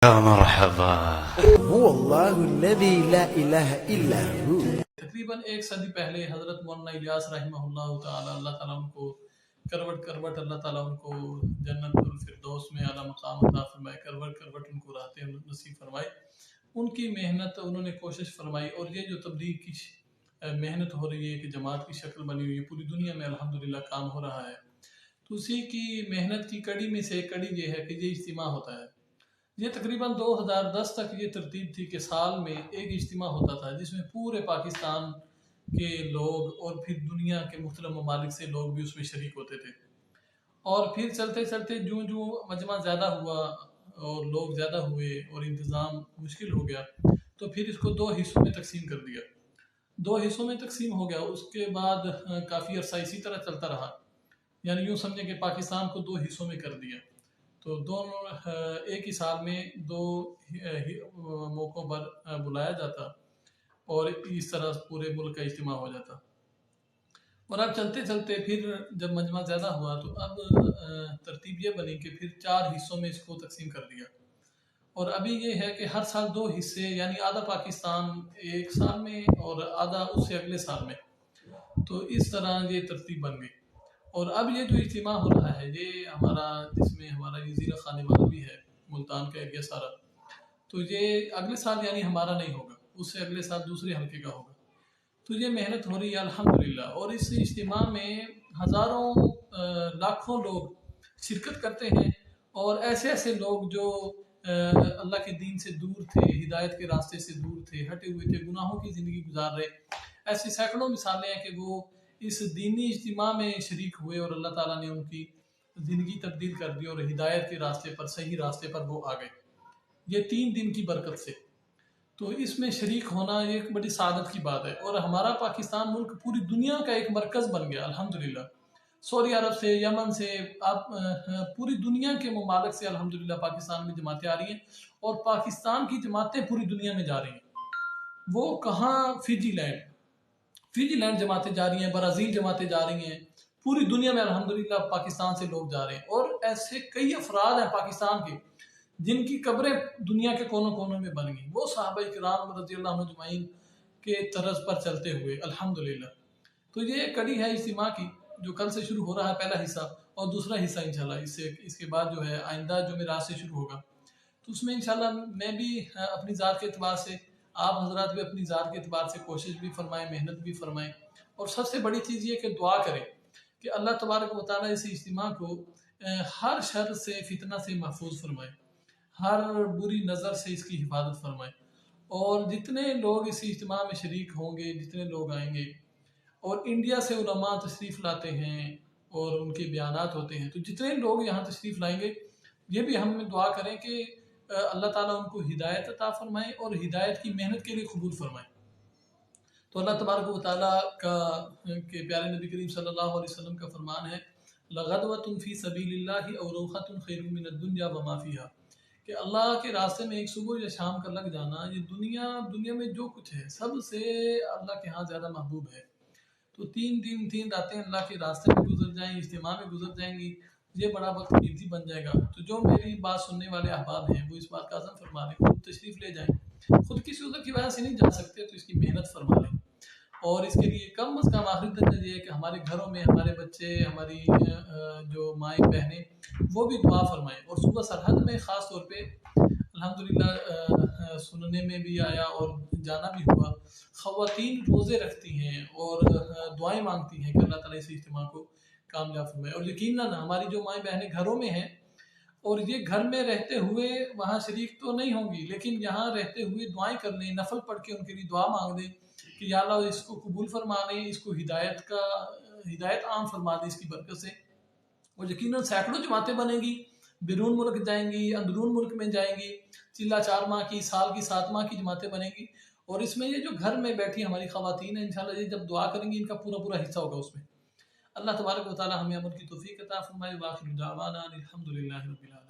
يا مرحبا. هو الله الذي لا إله إلا هو. تقریباً ایک صدی پہلے حضرت مولانا الیاس رحمہ اللہ تعالی، اللہ تعالیٰ ان کو کروٹ کروٹ اللہ تعالیٰ ان کو جنت الفردوس میں اعلیٰ مقام عطا فرمائے، کروٹ کروٹ ان کو راحتیں نصیب فرمائے. ان کی محنت، انہوں نے کوشش فرمائی، اور یہ جو تبلیغ کی محنت ہو رہی ہے کہ جماعت کی شکل بنی ہوئی ہے پوری دنیا میں الحمدللہ کام ہو رہا ہے، تو اسی کی محنت کی کڑی میں سے ایک کڑی یہ ہے کہ یہ اجتماع ہوتا ہے. یہ تقریباً 2010 تک یہ ترتیب تھی کہ سال میں ایک اجتماع ہوتا تھا جس میں پورے پاکستان کے لوگ اور پھر دنیا کے مختلف ممالک سے لوگ بھی اس میں شریک ہوتے تھے. اور پھر چلتے چلتے جوں جوں مجمع زیادہ ہوا اور لوگ زیادہ ہوئے اور انتظام مشکل ہو گیا، تو پھر اس کو 2 حصوں میں تقسیم کر دیا. 2 حصوں میں تقسیم ہو گیا. اس کے بعد کافی عرصہ اسی طرح چلتا رہا، یعنی یوں سمجھیں کہ پاکستان کو 2 حصوں میں کر دیا. تو دونوں ایک ہی سال میں 2 موقعوں پر بلایا جاتا اور اس طرح پورے ملک کا اجتماع ہو جاتا. اور اب چلتے چلتے پھر جب مجمع زیادہ ہوا تو اب ترتیب یہ بنی کہ پھر 4 حصوں میں اس کو تقسیم کر دیا. اور ابھی یہ ہے کہ ہر سال 2 حصے، یعنی آدھا پاکستان ایک سال میں اور آدھا اس سے اگلے سال میں. تو اس طرح یہ ترتیب بن گئی. اور اب یہ جو اجتماع ہو رہا ہے یہ ہمارا، جس میں ہمارا یہ زیرہ خانے والا بھی ہے، ملتان کا ایریا سارا، تو یہ اگلے سال یعنی ہمارا نہیں ہوگا، اس سے اگلے سال دوسرے حلقے کا ہوگا. تو یہ محنت ہو رہی ہے الحمدللہ. اور اس اجتماع میں ہزاروں لاکھوں لوگ شرکت کرتے ہیں، اور ایسے ایسے لوگ جو اللہ کے دین سے دور تھے، ہدایت کے راستے سے دور تھے، ہٹے ہوئے تھے، گناہوں کی زندگی گزار رہے، ایسی سینکڑوں مثالیں ہیں کہ وہ اس دینی اجتماع میں شریک ہوئے اور اللہ تعالیٰ نے ان کی زندگی تبدیل کر دی اور ہدایت کے راستے پر، صحیح راستے پر وہ آ گئے یہ 3 دن کی برکت سے. تو اس میں شریک ہونا یہ ایک بڑی سعادت کی بات ہے. اور ہمارا پاکستان ملک پوری دنیا کا ایک مرکز بن گیا الحمدللہ. سعودی عرب سے، یمن سے، آپ پوری دنیا کے ممالک سے الحمدللہ پاکستان میں جماعتیں آ رہی ہیں، اور پاکستان کی جماعتیں پوری دنیا میں جا رہی ہیں. وہ کہاں؟ فجی لینڈ جماعتیں جا رہی ہیں، برازیل جماعتیں جا رہی ہیں، پوری دنیا میں الحمدللہ پاکستان سے لوگ جا رہے ہیں. اور ایسے کئی افراد ہیں پاکستان کے جن کی قبریں دنیا کے کونوں کونوں میں بن گئیں، وہ صحابہ کرام رضی اللہ عنہ اجمعین کے طرز پر چلتے ہوئے الحمدللہ. تو یہ کڑی ہے اجتماع کی جو کل سے شروع ہو رہا ہے، پہلا حصہ، اور دوسرا حصہ انشاءاللہ اس کے بعد جو ہے آئندہ جمعرات سے شروع ہوگا. تو اس میں انشاءاللہ میں بھی اپنی ذات کے اعتبار سے، آپ حضرات بھی اپنی ذات کے اعتبار سے کوشش بھی فرمائیں، محنت بھی فرمائیں. اور سب سے بڑی چیز یہ کہ دعا کریں کہ اللہ تبارک و تعالیٰ اس اجتماع کو ہر شر سے، فتنہ سے محفوظ فرمائے، ہر بری نظر سے اس کی حفاظت فرمائے. اور جتنے لوگ اس اجتماع میں شریک ہوں گے، جتنے لوگ آئیں گے، اور انڈیا سے علماء تشریف لاتے ہیں اور ان کے بیانات ہوتے ہیں، تو جتنے لوگ یہاں تشریف لائیں گے یہ بھی ہم دعا کریں کہ اللہ تعالیٰ ان کو ہدایت عطا فرمائے اور ہدایت کی محنت کے لیے قبول فرمائے. تو اللہ تبارک و تعالیٰ کا کہ پیارے نبی کریم صلی اللہ علیہ وسلم کا فرمان ہے، لَغَدْوَةٌ فِي سَبِيلِ اللَّهِ أَوْ رَوْحَةٌ خَيْرٌ مِّنَ الدُّنْيَا وَمَا فِيهَا. کہ اللہ کے راستے میں ایک صبح یا شام کا لگ جانا، یہ دنیا میں جو کچھ ہے سب سے اللہ کے ہاں زیادہ محبوب ہے. تو 3 دن 3 راتیں اللہ کے راستے میں گزر جائیں، اجتماع میں گزر جائیں گی، یہ بڑا وقت قیمتی بن جائے گا. تو جو میری بات سننے والے احباب ہیں وہ اس بات کا عزم فرما لیں، خود تشریف لے جائیں. خود کسی عذر کی وجہ سے نہیں جا سکتے تو اس کی محنت فرما لیں. اور اس کے لیے کم از کم آخری درجہ یہ ہے کہ ہمارے گھروں میں ہمارے بچے، ہماری جو مائیں بہنیں، وہ بھی دعا فرمائیں. اور صوبہ سرحد میں خاص طور پہ الحمدللہ سننے میں بھی آیا اور جانا بھی ہوا، خواتین روزے رکھتی ہیں اور دعائیں مانگتی ہیں کہ اللہ تعالیٰ اس اجتماع کو کامیاب فرمائے. اور یقیناً ہماری جو مائیں بہنیں گھروں میں ہیں اور یہ گھر میں رہتے ہوئے وہاں شریک تو نہیں ہوں گی، لیکن یہاں رہتے ہوئے دعائیں کر لیں، نفل پڑھ کے ان کے لیے دعا مانگ دیں کہ یا اللہ اس کو قبول فرما لیں، اس کو ہدایت عام فرما دیں اس کی برکت سے. اور یقیناً سینکڑوں جماعتیں بنیں گی، بیرون ملک جائیں گی، اندرون ملک میں جائیں گی، چلا 4 ماہ کی، سال کی 7 ماہ کی جماعتیں بنیں گی. اور اس میں یہ جو گھر میں بیٹھی ہماری خواتین ہیں انشاءاللہ یہ جب دعا کریں گی ان کا پورا حصہ ہوگا اس میں. اللہ تبارک و تعالی ہمیں عمل کی توفیق عطا فرمائے. وآخر دعوانا الحمدللہ رب العالمین.